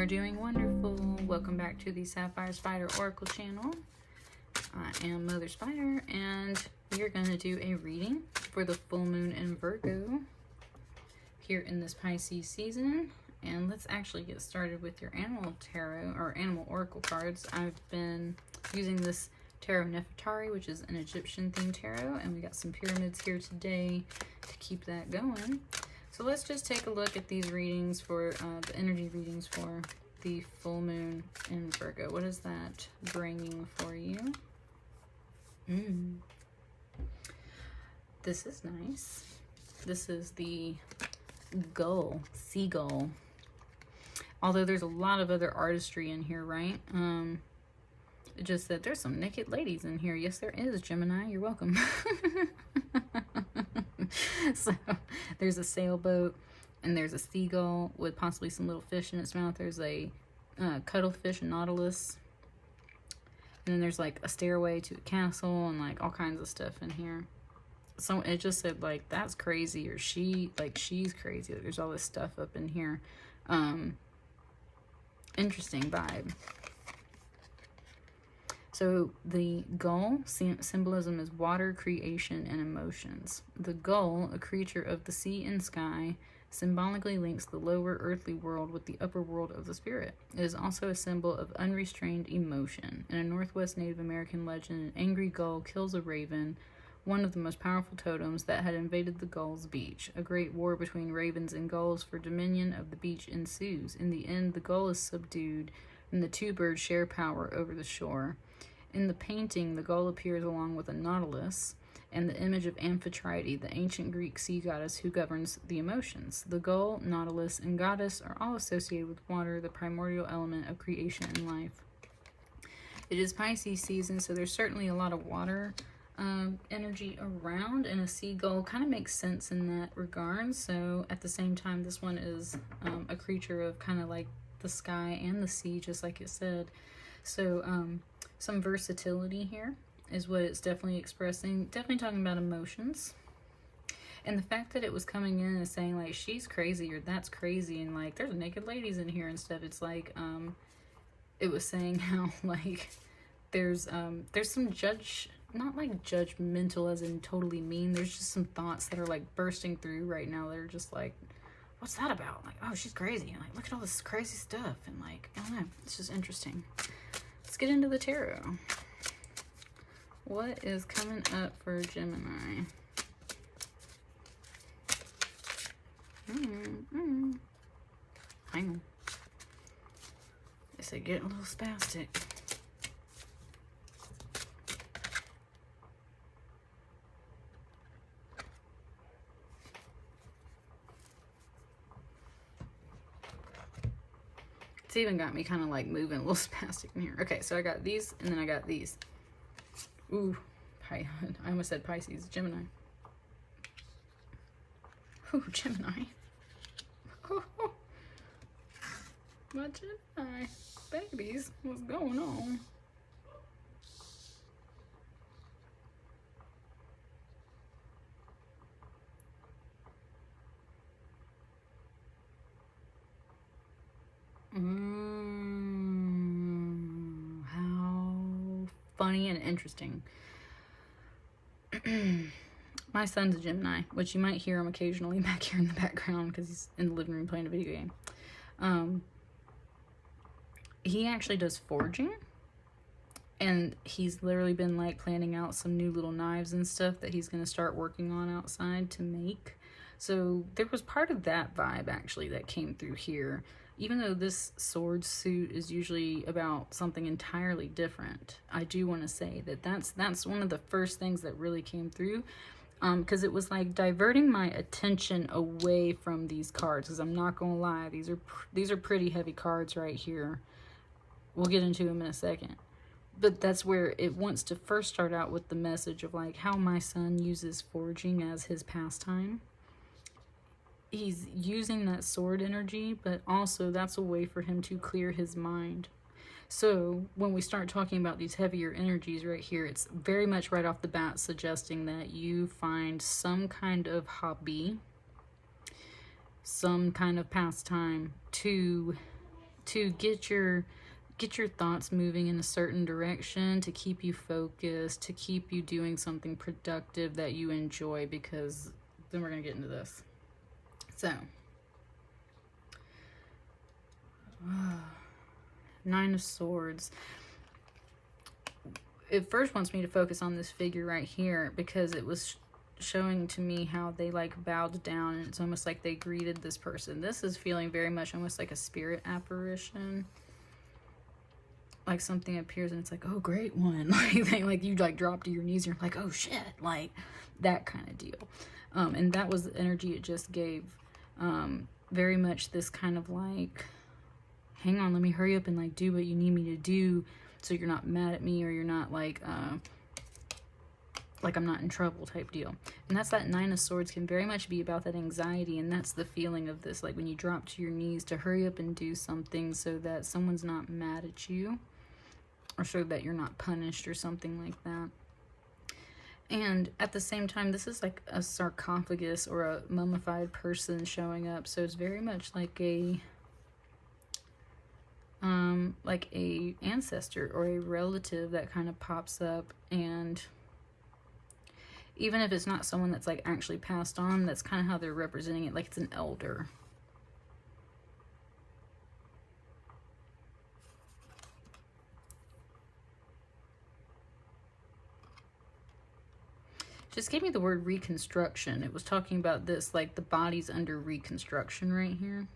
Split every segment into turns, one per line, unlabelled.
are doing wonderful. Welcome back to the Sapphire Spider Oracle channel. I am Mother Spider, and we are going to do a reading for the full moon in Virgo here in this Pisces season. And let's actually get started with your animal tarot or animal oracle cards. I've been using this tarot Nefertari, which is an Egyptian themed tarot, and we got some pyramids here today to keep that going. So let's just take a look at these readings for the energy readings for the full moon in Virgo. What is that bringing for you? This is nice. This is the gull, seagull. Although there's a lot of other artistry in here, right? It just said there's some naked ladies in here. Yes, there is, Gemini. You're welcome. So there's a sailboat and there's a seagull with possibly some little fish in its mouth. There's a cuttlefish, a nautilus. And then there's like a stairway to a castle and like all kinds of stuff in here. So it just said like, that's crazy, or she's crazy. Like, there's all this stuff up in here. Interesting vibe. So the gull symbolism is water, creation, and emotions. The gull, a creature of the sea and sky, symbolically links the lower earthly world with the upper world of the spirit. It is also a symbol of unrestrained emotion. In a Northwest Native American legend, an angry gull kills a raven, one of the most powerful totems that had invaded the gull's beach. A great war between ravens and gulls for dominion of the beach ensues. In the end, the gull is subdued, and the two birds share power over the shore. In the painting, the gull appears along with a nautilus and the image of Nefertari, the ancient Greek sea goddess who governs the emotions. The gull, nautilus, and goddess are all associated with water, the primordial element of creation and life. It is Pisces season, so there's certainly a lot of water energy around, and a seagull kind of makes sense in that regard. So at the same time, this one is a creature of kind of like the sky and the sea, just like it said. So some versatility here is what it's definitely expressing. Definitely talking about emotions. And the fact that it was coming in and saying like, she's crazy, or that's crazy, and like, there's naked ladies in here and stuff. It's like, it was saying how like, there's some not like judgmental as in totally mean. There's just some thoughts that are like bursting through right now that are just like, what's that about? Like, oh, she's crazy. And like, look at all this crazy stuff. And like, I don't know. It's just interesting. Let's get into the tarot. What is coming up for Gemini? Hang on. They say get a little spastic. It's even got me kind of like moving a little spastic in here. Okay, so I got these, and then I got these. Ooh, I almost said Pisces. Gemini. Ooh, Gemini. Oh, my Gemini babies. What's going on? How funny and interesting. My son's a Gemini, which you might hear him occasionally back here in the background because he's in the living room playing a video game. He actually does forging, and he's literally been like planning out some new little knives and stuff that he's going to start working on outside to make. So there was part of that vibe actually that came through here. Even though this sword suit is usually about something entirely different, I do want to say that that's one of the first things that really came through, because it was like diverting my attention away from these cards. Because I'm not gonna lie, these are pretty heavy cards right here. We'll get into them in a second, but that's where it wants to first start out with the message of like how my son uses forging as his pastime. He's using that sword energy, but also that's a way for him to clear his mind. So when we start talking about these heavier energies right here, it's very much right off the bat suggesting that you find some kind of hobby, some kind of pastime to to get your thoughts moving in a certain direction, to keep you focused, to keep you doing something productive that you enjoy, because then we're going to get into this. So, Nine of Swords. It first wants me to focus on this figure right here because it was showing to me how they like bowed down, and it's almost like they greeted this person. This is feeling very much almost like a spirit apparition. Like something appears and it's like, oh, great one. Like you like drop to your knees and you're like, oh shit, like that kind of deal. And that was the energy it just gave. Very much this kind of like, hang on, let me hurry up and like do what you need me to do so you're not mad at me, or you're not like I'm not in trouble type deal. And that's that Nine of Swords can very much be about that anxiety, and that's the feeling of this, like when you drop to your knees to hurry up and do something so that someone's not mad at you, or so that you're not punished or something like that. And at the same time, this is like a sarcophagus or a mummified person showing up, so it's very much like a ancestor or a relative that kind of pops up. And even if it's not someone that's like actually passed on, that's kind of how they're representing it, like it's an elder. Just gave me the word reconstruction. It was talking about this, like the body's under reconstruction right here.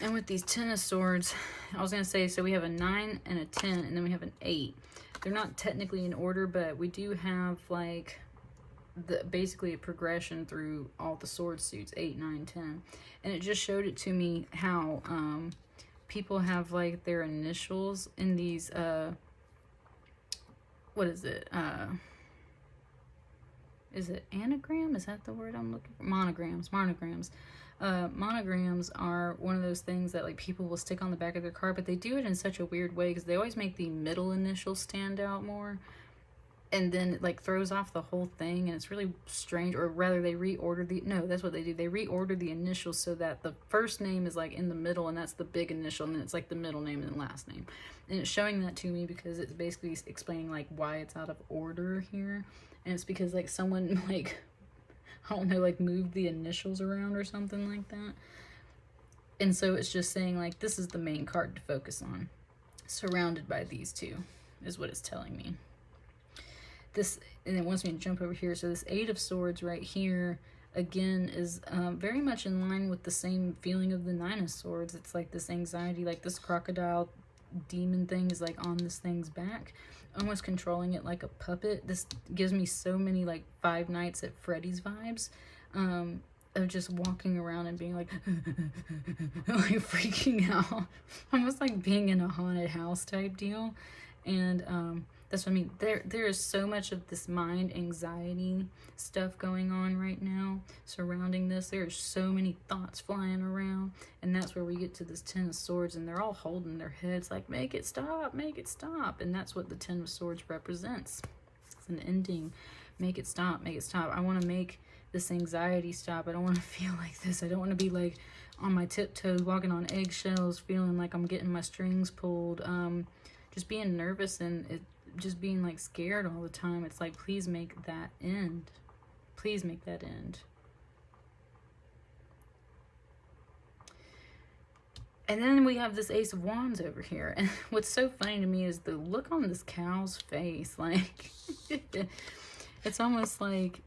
And with these Ten of Swords, I was going to say, so we have a 9 and a 10, and then we have an 8. They're not technically in order, but we do have like basically a progression through all the sword suits, 8, 9, 10. And it just showed it to me how people have like their initials in these, what is it? Is it anagram? Is that the word I'm looking for? Monograms. Monograms are one of those things that like people will stick on the back of their car, but they do it in such a weird way because they always make the middle initial stand out more, and then it like throws off the whole thing, and it's really strange. Or rather, they reorder that's what they do. They reorder the initials so that the first name is like in the middle, and that's the big initial, and then it's like the middle name and the last name. And it's showing that to me because it's basically explaining like why it's out of order here, and it's because like someone like, I don't know, like moved the initials around or something like that. And so it's just saying like this is the main card to focus on, surrounded by these two, is what it's telling me. This, and it wants me to jump over here. So this 8 of Swords right here, again, is very much in line with the same feeling of the 9 of Swords. It's like this anxiety, like this crocodile demon thing is like on this thing's back, almost controlling it like a puppet. This gives me so many like Five Nights at Freddy's vibes, of just walking around and being like like freaking out, almost like being in a haunted house type deal. And that's what I mean. There is so much of this mind anxiety stuff going on right now surrounding this. There are so many thoughts flying around, and that's where we get to this 10 of Swords, and they're all holding their heads like, make it stop, make it stop. And that's what the 10 of Swords represents. It's an ending. Make it stop, make it stop. I want to make this anxiety stop. I don't want to feel like this. I don't want to be like on my tiptoes, walking on eggshells, feeling like I'm getting my strings pulled. Just being nervous and just being like scared all the time. It's like, please make that end. Please make that end. And then we have this Ace of Wands over here. And what's so funny to me is the look on this cow's face. Like, it's almost like,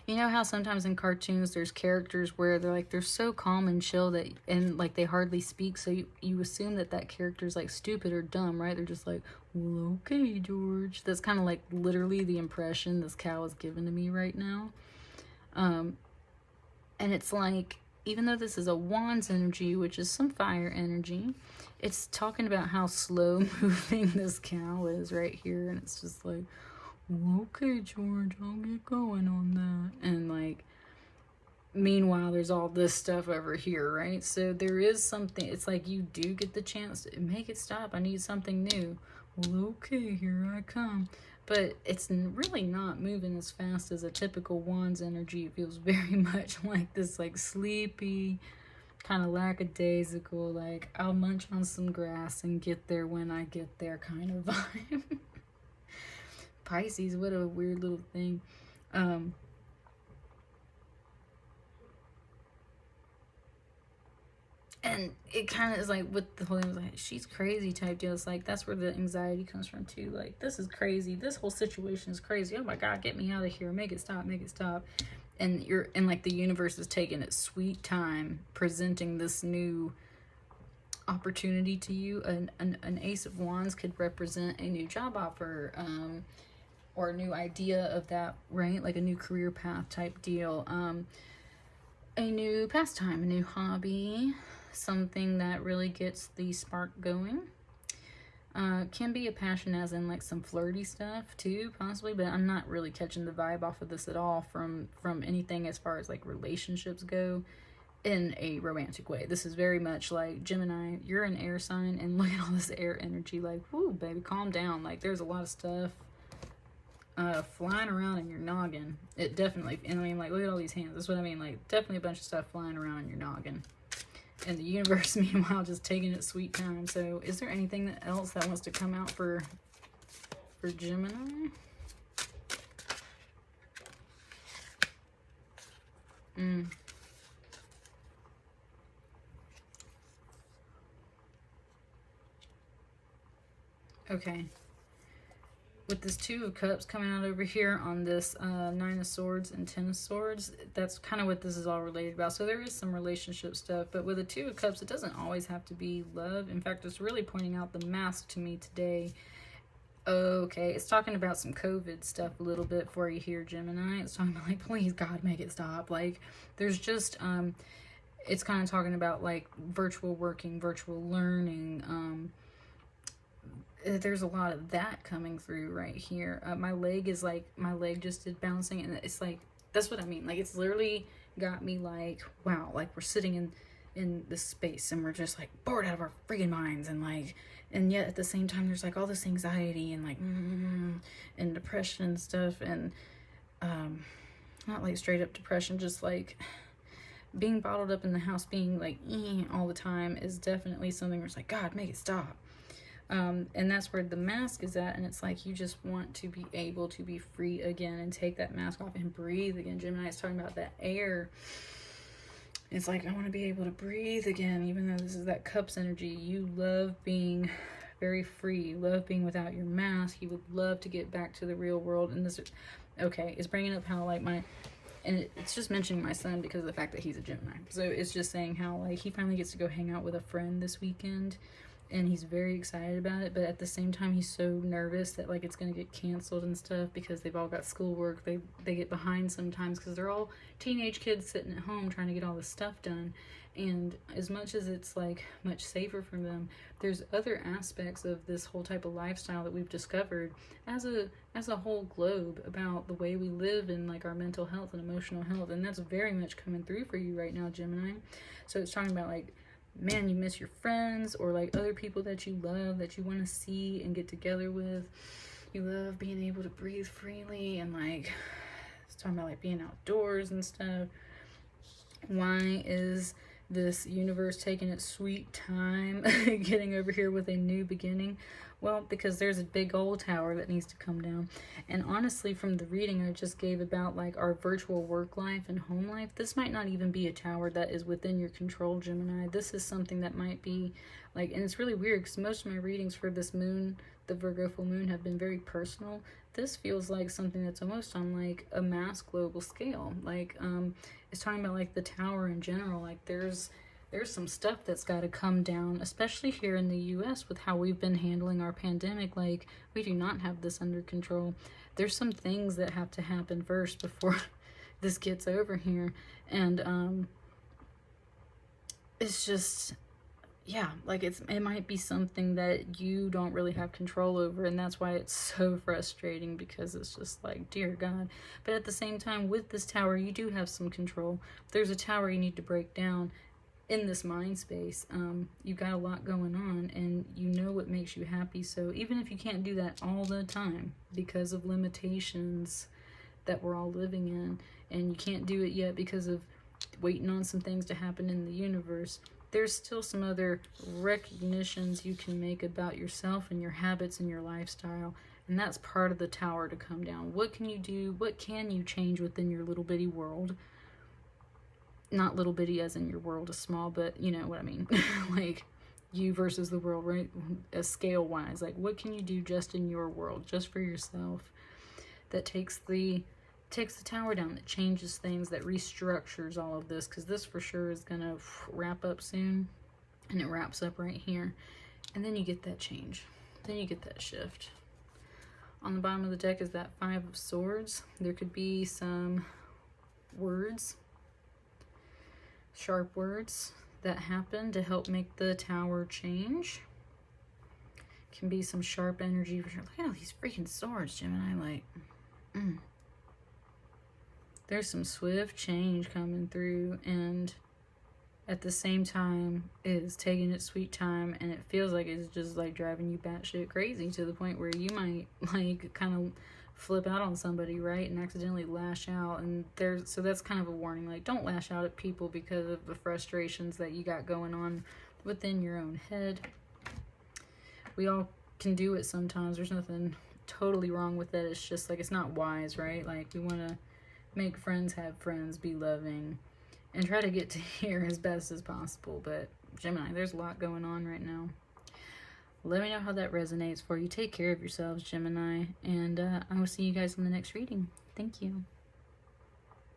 you know how sometimes in cartoons there's characters where they're so calm and chill that, and like they hardly speak, so you assume that character's like stupid or dumb, right? They're just like, well, okay, George. That's kind of like literally the impression this cow is giving to me right now. And it's like, even though this is a Wands energy, which is some fire energy, it's talking about how slow moving this cow is right here, and it's just like, okay, George, I'll get going on that. And like, meanwhile, there's all this stuff over here, right? So there is something, it's like you do get the chance to make it stop. I need something new. Well, okay, here I come. but it's really not moving as fast as a typical Wands energy. It feels very much like this, like, sleepy, kind of lackadaisical, like, I'll munch on some grass and get there when I get there kind of vibe. Pisces, what a weird little thing. And it kind of is like with the whole thing, like, she's crazy type deal. It's like that's where the anxiety comes from too. Like, this is crazy. This whole situation is crazy. Oh my God, get me out of here. Make it stop. Make it stop. And like the universe is taking its sweet time presenting this new opportunity to you. An Ace of Wands could represent a new job offer, or a new idea of that, right? Like a new career path type deal. A new pastime, a new hobby, something that really gets the spark going. Can be a passion as in like some flirty stuff too, possibly, but I'm not really catching the vibe off of this at all from anything as far as like relationships go in a romantic way. This is very much like, Gemini, you're an air sign, and look at all this air energy. Like, whoo, baby, calm down. Like, there's a lot of stuff flying around in your noggin. It definitely, and I mean, like, look at all these hands. That's what I mean. Like, definitely a bunch of stuff flying around in your noggin. And the universe, meanwhile, just taking its sweet time. So, is there anything else that wants to come out for Gemini? Okay. With this Two of Cups coming out over here on this Nine of Swords and Ten of Swords, that's kind of what this is all related about. So there is some relationship stuff, but with the Two of Cups, it doesn't always have to be love. In fact, it's really pointing out the mask to me today. Okay, it's talking about some COVID stuff a little bit for you here, Gemini. It's talking about, like, please, God, make it stop. Like, there's just, it's kind of talking about, like, virtual working, virtual learning, there's a lot of that coming through right here. My leg just did bouncing, and it's like, that's what I mean. Like, it's literally got me like, wow, like we're sitting in this space and we're just like bored out of our freaking minds, and like, and yet at the same time there's like all this anxiety and like and depression and stuff, and not like straight up depression, just like being bottled up in the house, being like all the time is definitely something where it's like, God, make it stop. And that's where the mask is at, and it's like you just want to be able to be free again and take that mask off and breathe again. Gemini is talking about that air. It's like, I want to be able to breathe again, even though this is that Cups energy. You love being very free. You love being without your mask. You would love to get back to the real world. And this, okay, it's bringing up how, like, it's just mentioning my son because of the fact that he's a Gemini. So it's just saying how, like, he finally gets to go hang out with a friend this weekend, and he's very excited about it, but at the same time he's so nervous that, like, it's going to get canceled and stuff because they've all got schoolwork. They get behind sometimes because they're all teenage kids sitting at home trying to get all this stuff done. And as much as it's like much safer for them, there's other aspects of this whole type of lifestyle that we've discovered as a whole globe about the way we live and like our mental health and emotional health, and that's very much coming through for you right now, Gemini. So it's talking about, like, man, you miss your friends or like other people that you love, that you want to see and get together with. You love being able to breathe freely, and like it's talking about like being outdoors and stuff. Why is this universe taking its sweet time getting over here with a new beginning? Well, because there's a big old tower that needs to come down. And honestly, from the reading I just gave about like our virtual work life and home life, this might not even be a tower that is within your control, Gemini. This is something that might be like, and it's really weird because most of my readings for this moon, the Virgo full moon, have been very personal. This feels like something that's almost on like a mass global scale. Like, it's talking about like the tower in general. Like there's some stuff that's got to come down, especially here in the US with how we've been handling our pandemic. Like, we do not have this under control. There's some things that have to happen first before this gets over here. And it's just, yeah, like it might be something that you don't really have control over, and that's why it's so frustrating, because it's just like, dear God. But at the same time, with this tower, you do have some control. If there's a tower you need to break down, in this mind space. You've got a lot going on, and you know what makes you happy. So even if you can't do that all the time because of limitations that we're all living in, and you can't do it yet because of waiting on some things to happen in the universe, there's still some other recognitions you can make about yourself and your habits and your lifestyle. And that's part of the tower to come down. What can you do? What can you change within your little bitty world? Not little bitty as in your world is small, but you know what I mean. Like you versus the world, right? Scale wise, like what can you do just in your world, just for yourself, that takes the tower down, that changes things, that restructures all of this, because this for sure is gonna wrap up soon, and it wraps up right here, and then you get that change, then you get that shift. On the bottom of the deck is that 5 of Swords. There could be some words, sharp words that happen to help make the tower change. Can be some sharp energy. Look at all these freaking swords, Gemini. Like, there's some swift change coming through, and at the same time is taking its sweet time, and it feels like it's just like driving you batshit crazy to the point where you might like kind of flip out on somebody, right, and accidentally lash out. And so that's kind of a warning, like don't lash out at people because of the frustrations that you got going on within your own head. We all can do it sometimes. There's nothing totally wrong with it. It's just like it's not wise, right? Like we want to make friends, have friends, be loving, and try to get to here as best as possible. But Gemini, there's a lot going on right now. Let me know how that resonates for you. Take care of yourselves, Gemini, and I will see you guys in the next reading. Thank you.